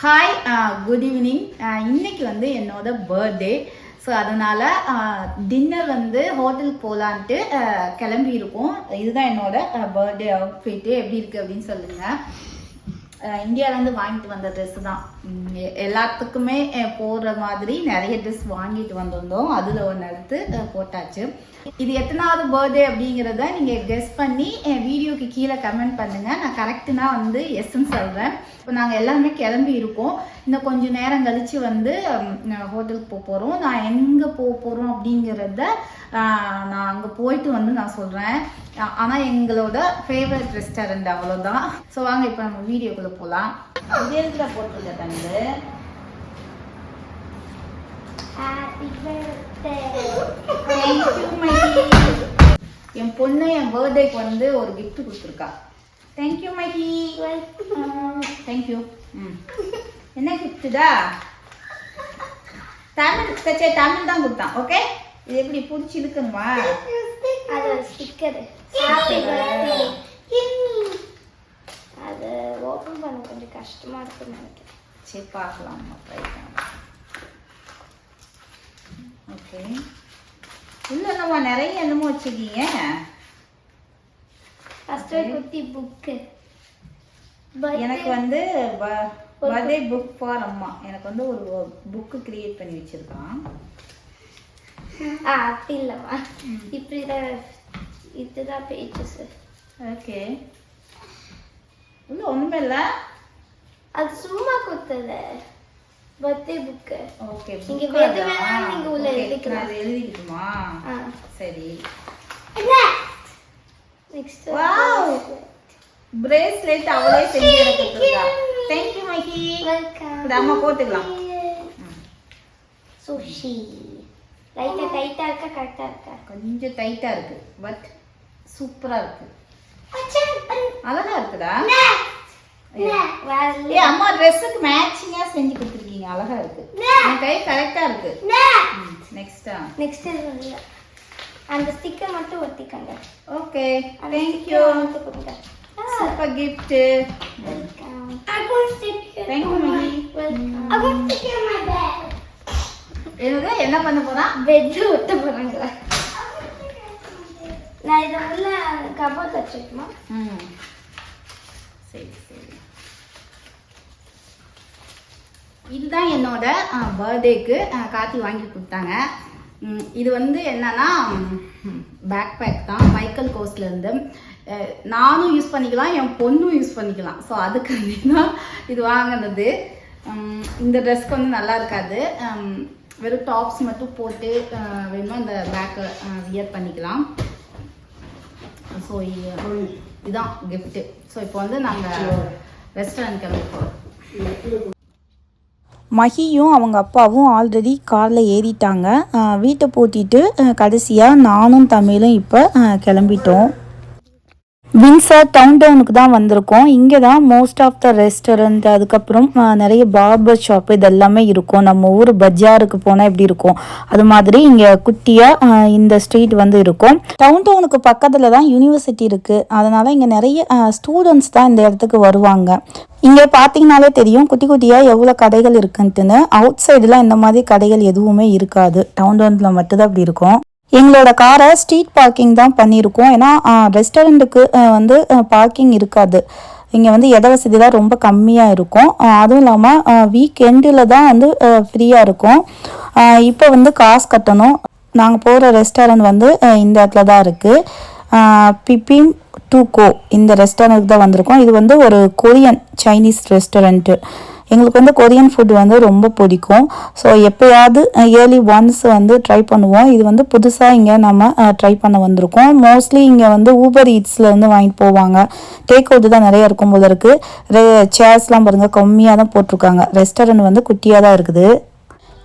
Hi, good evening. இன்னைக்கு வந்து என்னோட பர்த்டே. ஸோ அதனால் டின்னர் வந்து ஹோட்டலுக்கு போகலான்ட்டு கிளம்பி இருக்கோம். இதுதான் என்னோட பர்த்டே அவுட்ஃபிட்டு. எப்படி இருக்குது அப்படின்னு சொல்லுங்கள். இந்தியாவிலேருந்து வாங்கிட்டு வந்த ட்ரெஸ்ஸு தான். எல்லாத்துக்குமே போடுற மாதிரி நிறைய ட்ரெஸ் வாங்கிட்டு வந்திருந்தோம். அதில் ஒன்று எடுத்து போட்டாச்சு. இது எத்தனாவது பர்த்டே அப்படிங்கிறத நீங்கள் கெஸ் பண்ணி வீடியோக்கு கீழே கமெண்ட் பண்ணுங்கள். நான் கரெக்டுனா வந்து எஸ்ன்னு சொல்கிறேன். இப்போ நாங்கள் எல்லாருமே கிளம்பி இருக்கோம். இன்னும் கொஞ்சம் நேரம் கழித்து வந்து ஹோட்டலுக்கு போக போகிறோம். நான் எங்கே போக போகிறோம் அப்படிங்கிறத நான் அங்கே போயிட்டு வந்து நான் சொல்கிறேன். ஆனால் எங்களோட ஃபேவரட் ரெஸ்டாரண்ட் அவ்வளோதான். ஸோ வாங்க இப்போ நம்ம வீடியோக்குள்ளே போகலாம். இதேல போட்டிருக்க தந்து என் பொண்ணு என் பர்த்டேக்கு வந்து ஒரு கிஃப்ட் கொடுத்துருக்கா. தேங்க்யூ மைக்கி. தேங்க்யூ. என்ன கிஃப்ட்டுடா? தமிழ் தான் கொடுத்தான். ஓகே, இது எப்படி பிடிச்சி இழுக்கணுமா? அது ஸ்டிக்கர். அது ஓப்பன் பண்ண கொஞ்சம் கஷ்டமா இருக்குன்னு நினைக்கிறேன். சரி பார்க்கலாம். ட்ரை பண்ணலாம். ஓகே, இன்னும் என்னம்மா நிறைய என்னமோ வச்சுருக்கீங்க. ஃபர்ஸ்ட் குட்டி புக்கு. எனக்கு வந்து பர்த்டே புக் ஃபார் அம்மா. எனக்கு வந்து ஒரு புக்கு கிரியேட் பண்ணி வச்சிருக்கான். அப்படி இல்லைம்மா, இப்படிதான் இதுதான் பேஜஸ். ஓகே, இன்னும் ஒன்றுமே இல்லை. அது சும்மா கொடுத்தது பர்த்டே புக்கு. ஓகே, நீங்க எது வேணாலும் நீங்க உள்ள எழுதிக்கலாம். அது எழுதிக்கணுமா? சரி. நெக்ஸ்ட் வாவ், பிரேஸ்லெட் அவளே செஞ்சு எனக்கு கொடுத்துருக்கா. Thank you மைக்கி. வெல்கம். நம்ம போட்டுக்கலாம். சுஷி டைட்டா இருக்கா கரெக்டா இருக்கா? கொஞ்சம் டைட்டா இருக்கு, பட் சூப்பரா இருக்கு. அழகா இருக்குடா. ஏ அம்மா ட்ரெஸ்ஸுக்கு மேட்சிங்கா செஞ்சு கொடுத்துருக்கீங்க. அழகா இருக்கு. என் கை கரெக்டா இருக்கு. நெக்ஸ்ட் இல்ல, அந்த ஸ்டிக்கர் மட்டும் ஒட்டிக்கங்க. Okay, thank you. Super gift. Welcome. Thank you Mikey. என்னது என்ன பண்ண போறா? பெட் ஒட்ட போறாங்க. நான் இத உள்ள கபோர்ட் வச்சிருக்கமா? சரி சரி. இதுதான் என்னோட பர்த்டேக்கு காத்தி வாங்கி கொடுத்தாங்க. இது வந்து என்னன்னா பேக் பேக் தான், மைக்கேல் கோஸ்லேருந்து. நானும் யூஸ் பண்ணிக்கலாம், என் பொண்ணும் யூஸ் பண்ணிக்கலாம். ஸோ அதுக்கு தான் இது வாங்கினது. இந்த ட்ரெஸ்க்கு வந்து நல்லா இருக்காது. வெறும் டாப்ஸ் மட்டும் போட்டு வேணுமா இந்த பேக்கை வியர் பண்ணிக்கலாம். ஸோ இதுதான் கிஃப்ட்டு. ஸோ இப்போ வந்து நாங்கள் ரெஸ்டாரண்ட் கிளம்பி போகிறோம். மஹியும் அவங்க அப்பாவும் ஆல்ரெடி காரில் ஏறிட்டாங்க. வீட்டை பூட்டிட்டு கடைசியாக நானும் தமிழும் இப்போ கிளம்பிட்டோம். வின்சர் டவுனுக்கு தான் வந்திருக்கோம். இங்கே தான் மோஸ்ட் ஆஃப் த ரெஸ்டாரண்ட், அதுக்கப்புறம் நிறைய பார்பர் ஷாப் இதெல்லாமே இருக்கும். நம்ம ஊர் பஜாருக்கு போனால் எப்படி இருக்கும் அது மாதிரி இங்கே குட்டியாக இந்த ஸ்ட்ரீட் வந்து இருக்கும். டவுனுக்கு பக்கத்தில் தான் யூனிவர்சிட்டி இருக்குது. அதனால் இங்கே நிறைய ஸ்டூடெண்ட்ஸ் தான் இந்த இடத்துக்கு வருவாங்க. இங்கே பார்த்தீங்கனாலே தெரியும் குட்டி குட்டியாக எவ்வளோ கடைகள் இருக்குன்ட்டுன்னு. அவுட் சைடில் இந்த மாதிரி கடைகள் எதுவுமே இருக்காது. டவுனில் மட்டும்தான் அப்படி இருக்கும். எங்களோட காரை ஸ்ட்ரீட் பார்க்கிங் தான் பண்ணியிருக்கோம். ஏன்னா ரெஸ்டாரண்ட்டுக்கு வந்து பார்க்கிங் இருக்காது. இங்கே வந்து இட வசதிலாம் ரொம்ப கம்மியாக இருக்கும். அதுவும் இல்லாமல் வீக்கெண்டில் தான் வந்து ஃப்ரீயாக இருக்கும். இப்போ வந்து காசு கட்டணும். நாங்கள் போகிற ரெஸ்டாரண்ட் வந்து இந்த இடத்துல தான் இருக்குது. பிபின் டூ கோ இந்த ரெஸ்டாரண்ட்டுக்கு தான் வந்திருக்கோம். இது வந்து ஒரு கொரியன் சைனீஸ் ரெஸ்டாரண்ட்டு. எங்களுக்கு வந்து கொரியன் ஃபுட் வந்து ரொம்ப பிடிக்கும். ஸோ எப்போயாவது இயர்லி ஒன்ஸ் வந்து ட்ரை பண்ணுவோம். இது வந்து புதுசாக இங்கே நம்ம ட்ரை பண்ண வந்திருக்கோம். மோஸ்ட்லி இங்கே வந்து ஊபர் ஈட்ஸில் வந்து வாங்கிட்டு போவாங்க. டேக் அவுட் தான் நிறைய இருக்கும் போல இருக்குது. சேர்ஸ்லாம் பாருங்கள் கம்மியாக தான் போட்டிருக்காங்க. ரெஸ்டாரண்ட் வந்து குட்டியாக தான் இருக்குது.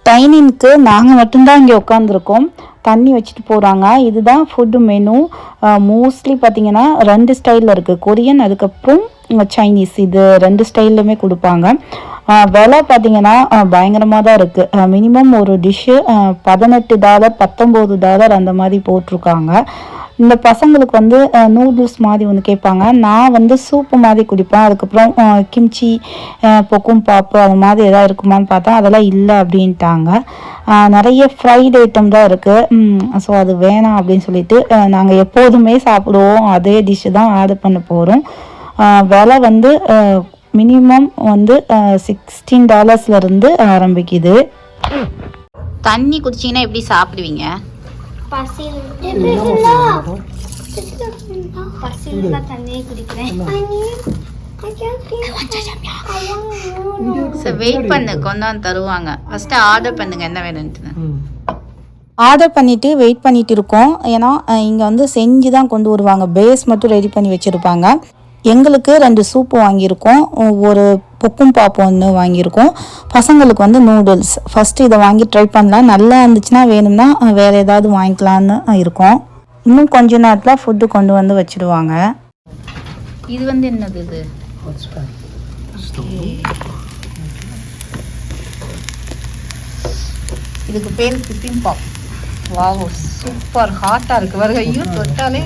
டைனிங்க்கு நாங்கள் மட்டும்தான் இங்கே உட்காந்துருக்கோம். தண்ணி வச்சுட்டு போகிறாங்க. இதுதான் ஃபுட்டு மெனு. மோஸ்ட்லி பார்த்திங்கன்னா 2 ஸ்டைலில் இருக்குது, கொரியன் அதுக்கப்புறம் சைனீஸ். இது 2 ஸ்டைல்லுமே கொடுப்பாங்க. விலை பார்த்திங்கன்னா பயங்கரமாக தான் இருக்குது. மினிமம் ஒரு டிஷ்ஷு $18 $19 அந்த மாதிரி போட்டிருக்காங்க. இந்த பசங்களுக்கு வந்து நூடுல்ஸ் மாதிரி ஒன்று கேட்பாங்க. நான் வந்து சூப்பு மாதிரி குடிப்பேன். அதுக்கப்புறம் கிம்ச்சி பொக்கும் பாப்பு அது மாதிரி எதாவது இருக்குமான்னு பார்த்தா அதெல்லாம் இல்லை அப்படின்ட்டாங்க. நிறைய ஃப்ரைட் ஐட்டம் தான் இருக்குது. ஸோ அது வேணாம் அப்படின்னு சொல்லிட்டு நாங்கள் எப்போதுமே சாப்பிடுவோம் அதே டிஷ்ஷு தான் ஆர்டர் பண்ண போகிறோம். விலை வந்து மினிமம் வந்து $16 ஆரம்பிக்குது. தண்ணி குடிச்சிங்கன்னா எப்படி சாப்பிடுவீங்க? பசியில தண்ணியே குடிக்கிறேன். வெயிட் பண்ணு, கொண்டாந்து தருவாங்க. ஃபர்ஸ்ட் ஆர்டர் பண்ணுங்க என்ன வேணும்னு. ஆர்டர் பண்ணிவிட்டு வெயிட் பண்ணிட்டு இருக்கோம். ஏன்னா இங்கே வந்து செஞ்சு தான் கொண்டு வருவாங்க. பேஸ் மட்டும் ரெடி பண்ணி வச்சுருப்பாங்க. எங்களுக்கு 2 சூப்பு வாங்கியிருக்கோம், ஒரு பொக்கும் பாப்பு ஒன்று வாங்கியிருக்கோம். பசங்களுக்கு வந்து நூடுல்ஸ். ஃபஸ்ட்டு இதை வாங்கி ட்ரை பண்ணலாம், நல்லா இருந்துச்சுன்னா வேணும்னா வேறு ஏதாவது வாங்கிக்கலான்னு இருக்கோம். இன்னும் கொஞ்ச நேரத்தில் ஃபுட்டு கொண்டு வந்து வச்சுடுவாங்க. இது வந்து என்னது? இது இதுக்கு பேர் பிப்பிங் பாப். வாவ், சூப்பர் ஹாட்டாக இருக்குது பாருங்க. ஐயோ தொட்டாலே.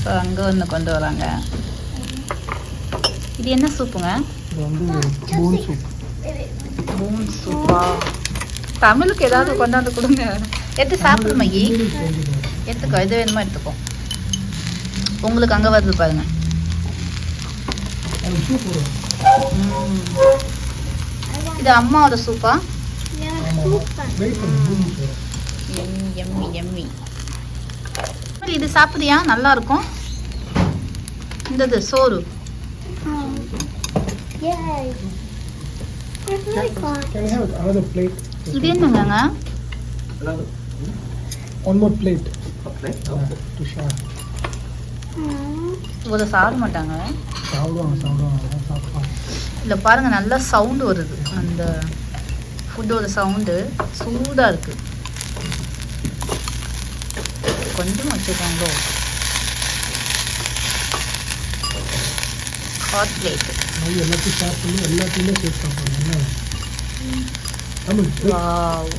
ஸோ அங்கே ஒன்று கொண்டு வராங்க. இது என்ன சூப்புங்க? பூன் சூப்பா? தமிழுக்கு ஏதாவது கொண்டாந்து கொடுங்க. எடுத்து சாப்பிடு மகி, எடுத்துக்கோ. எது வேணுமோ எடுத்துக்கோ. உங்களுக்கு அங்கே வருது பாருங்க. இது அம்மாவோட சூப்பா? Emmy Emmy. இது சாப்பிடுறியா? நல்லா இருக்கும். இந்த சோறு இது என்னங்க? இவ்வளோ சாப்பிட மாட்டாங்க. இல்லை பாருங்க, நல்லா சவுண்டு வருது. அந்த ஃபுட்டோட சவுண்டு சூடாக இருக்குது. கொஞ்சம் வச்சுக்கோங்க. Hot plate. வாவ்.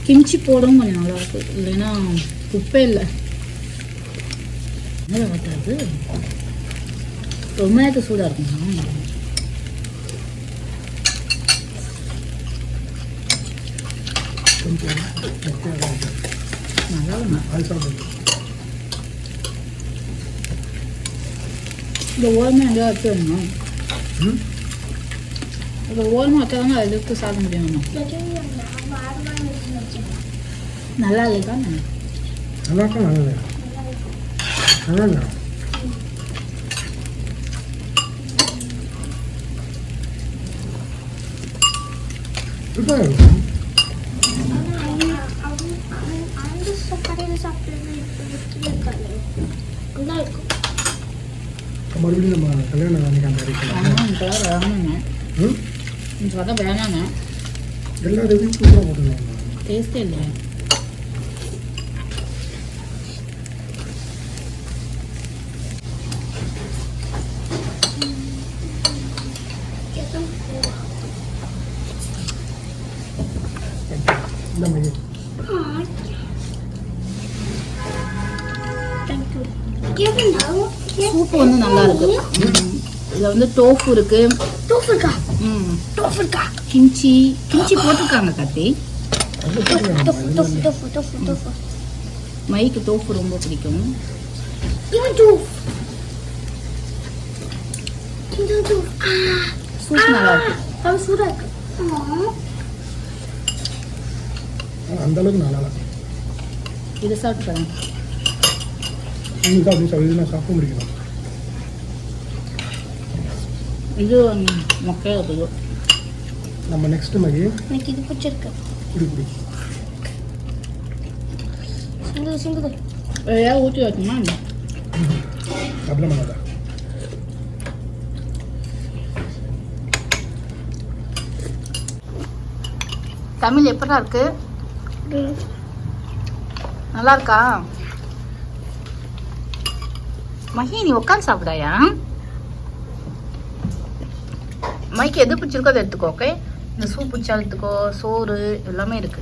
கிம்ச்சி போடவும் கொஞ்சம் நல்லா இருக்கும், இல்லைன்னா உப்பே இல்லை. நல்லா பார்த்தாது ரொம்ப நேரத்துக்கு சூடாக இருக்குங்களா? இந்த ஓரமாக எங்கேயா வச்சு வேணுமா? இந்த ஓரமாக வச்சாதாங்க அதில் எடுத்து சாப்பிட முடியும். நல்லா இல்லைக்கா? நல்லா மறுபடியும் நம்ம கல்யாணம் வேணாங்க எல்லா ரெவியூ சூப்பராக போட்டுருவாங்க. டேஸ்டே இல்லையா? சூப்பு வந்து நல்லா இருக்கு. இதுல வந்து டோஃபு இருக்கு. கிம்ச்சி போட்டிருக்காங்க. கத்தி மைக்கு டோஃபு ரொம்ப பிடிக்கும். சூப் நல்லா இருக்கு. அந்த அளவுக்கு நல்லா இதை சாப்பிட்டு சாப்பிட முடியும். இது மொக்கையா இருக்குது. நம்ம நெக்ஸ்ட் மகி எனக்கு இது பிடிச்சிருக்கு. குடி சிங்குது ஏதாவது ஊற்றி வைக்குமா? அப்படியே பண்ணாத. தமிழ் எப்படா இருக்கு? நல்லா இருக்கா? மகி நீ உட்காந்து சாப்பிடாயா? மைக்கு எது பிடிச்சிருக்கோ அதை எடுத்துக்கோ. ஓகே, இந்த சூப் பிடிச்சா எடுத்துக்கோ. சோறு எல்லாமே இருக்கு.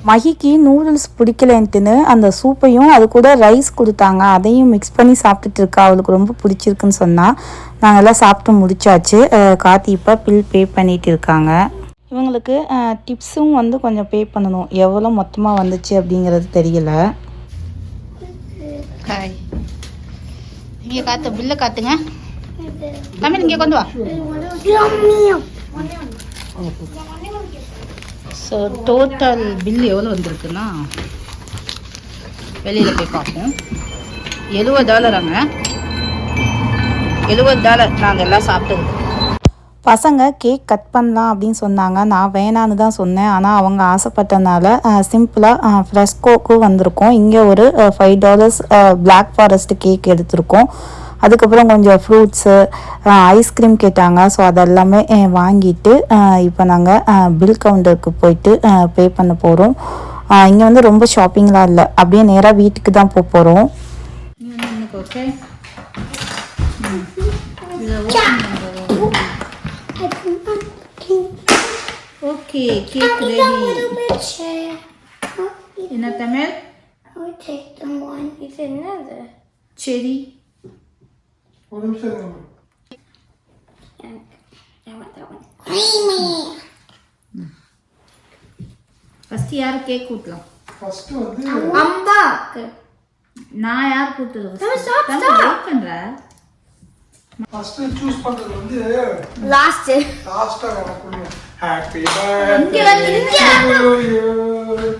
மகிக்கு நூடுல்ஸ் பிடிக்கலன்ட்டுன்னு அந்த சூப்பையும் அது கூட ரைஸ் கொடுத்தாங்க, அதையும் மிக்ஸ் பண்ணி சாப்பிட்டுட்டு இருக்கா. அவளுக்கு ரொம்ப பிடிச்சிருக்குன்னு சொன்னால் நாங்கள் எல்லாம் சாப்பிட்டு முடிச்சாச்சு. கார்த்தி இப்போ பில் பே பண்ணிட்டு இருக்காங்க. இவங்களுக்கு டிப்ஸும் வந்து கொஞ்சம் பே பண்ணணும். எவ்வளோ மொத்தமாக வந்துச்சு அப்படிங்கிறது தெரியல. ஹாய், இங்கே காத்து பில்லை காத்துங்க. தமிழ் இங்கே கொண்டு வா. ஸோ டோட்டல் பில் எவ்வளோ வந்திருக்குன்னா வெளியில் போய் பார்ப்போம். $70. $70 நாங்கள் எல்லாம் சாப்பிட்டது. பசங்க கேக் கட் பண்ணலாம் அப்படின்னு சொன்னாங்க. நான் வேணான்னு தான் சொன்னேன். ஆனால் அவங்க ஆசைப்பட்டனால சிம்பிளாக ஃப்ரெஷ்கோக்கு வந்திருக்கோம். இங்கே ஒரு $5 பிளாக் ஃபாரஸ்ட் கேக் எடுத்திருக்கோம். அதுக்கப்புறம் கொஞ்சம் ஃப்ரூட்ஸு, ஐஸ்கிரீம் கேட்டாங்க. ஸோ அதெல்லாமே வாங்கிட்டு இப்போ நாங்கள் பில் கவுண்டருக்கு போயிட்டு பே பண்ண போகிறோம். இங்கே வந்து ரொம்ப ஷாப்பிங்லாம் இல்லை, அப்படியே நேராக வீட்டுக்கு தான் போக போகிறோம். Okay, okay cake ready. என்ன தமிழ்? இது என்னது? செரி. ஒரு நிமிஷம் இருங்க. ஃபர்ஸ்ட் யார் கேக் ஊட்டலாம்? ஃபர்ஸ்ட் வந்து அம்மாக்கு. நான் யார் கூட்டுறது? வெயிட் பண்ற. ஃபர்ஸ்ட் சூஸ் பண்றது வந்து லாஸ்ட். லாஸ்டா எனக்கு ஹேப்பி இங்க பர்த்டே டு யூ.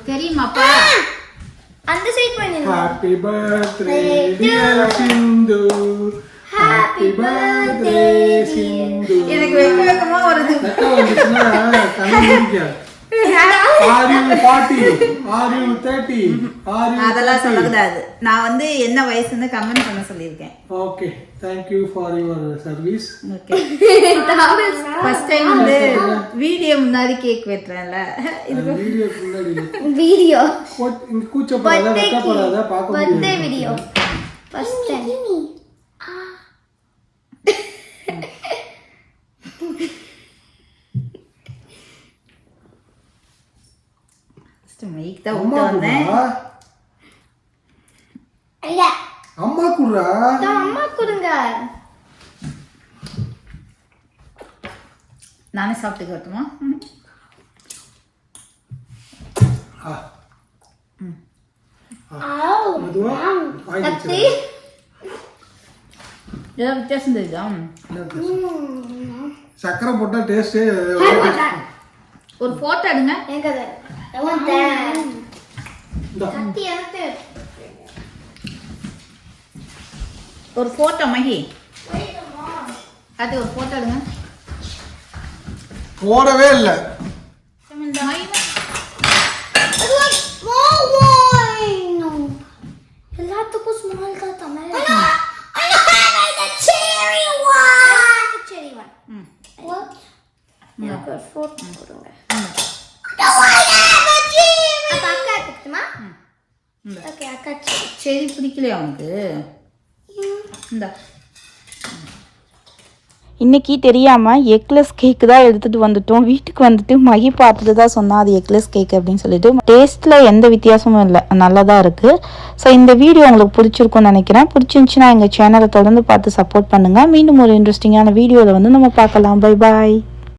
தெரியுமாப்பா? அந்த சைடு பண்ணுங்க. ஹேப்பி பர்த்டே டியர் சிந்து. ஹேப்பி பர்த்டே சிந்து. எனக்கு வெக்கமா வருது. Are you 40? Are you 30? Are you அதெல்லாம் சொல்லக்கூடாது. நான் வந்து என்ன வயசுன்னு கமெண்ட் பண்ண சொல்லியிருக்கேன். Okay, thank you for your service. Okay, first time வந்து வீடியோ முன்னாடி கேக் வெட்டுறேன்ல. இது வீடியோ முன்னாடி வீடியோ இங்க கூச்சப்படாத வெட்டப்படாத பார்க்க முடியும். Birthday video first time. Mic தான் ஊட்ட வந்தேன். இல்ல அம்மா குடுறா. அம்மா கொடுங்க. நானே சாப்பிட்டுக்க வரட்டுமா? மெதுவா வாய் கத்தி. வச்சிரு. ஏதாவது வித்தியாசம் தெரியுதா? சக்கரை போட்டா டேஸ்டே ஒரு போட்டோ எடுங்க. எங்க அது? I want that. கத்தி எடுத்து. ஒரு போட்டோ மகி. அது ஒரு போட்டோ எடுங்க. போடவே இல்லை. எல்லாத்துக்கும் ஸ்மால் தான் தமிழ். cherry one. What? எனக்கு ஒரு போட்டோ கொடுங்க. அப்ப அக்கா எடுத்துக்குமா? ஓகே, அக்கா சரி, பிடிக்கலையா உனக்கு? இந்த இன்றைக்கி தெரியாமல் எக்லெஸ் கேக்கு தான் எடுத்துகிட்டு வந்துட்டோம். வீட்டுக்கு வந்துட்டு மகி பார்த்துட்டு தான் சொன்னால் அது எக்லெஸ் கேக் அப்படின்னு சொல்லிட்டு. டேஸ்ட்டில் எந்த வித்தியாசமும் இல்லை, நல்லா தான் இருக்குது. ஸோ இந்த வீடியோ உங்களுக்கு பிடிச்சிருக்கும்னு நினைக்கிறேன். பிடிச்சிருந்துச்சுன்னா எங்கள் சேனலை தொடர்ந்து பார்த்து சப்போர்ட் பண்ணுங்கள். மீண்டும் ஒரு இன்ட்ரெஸ்டிங்கான வீடியோவில் வந்து நம்ம பார்க்கலாம். Bye bye.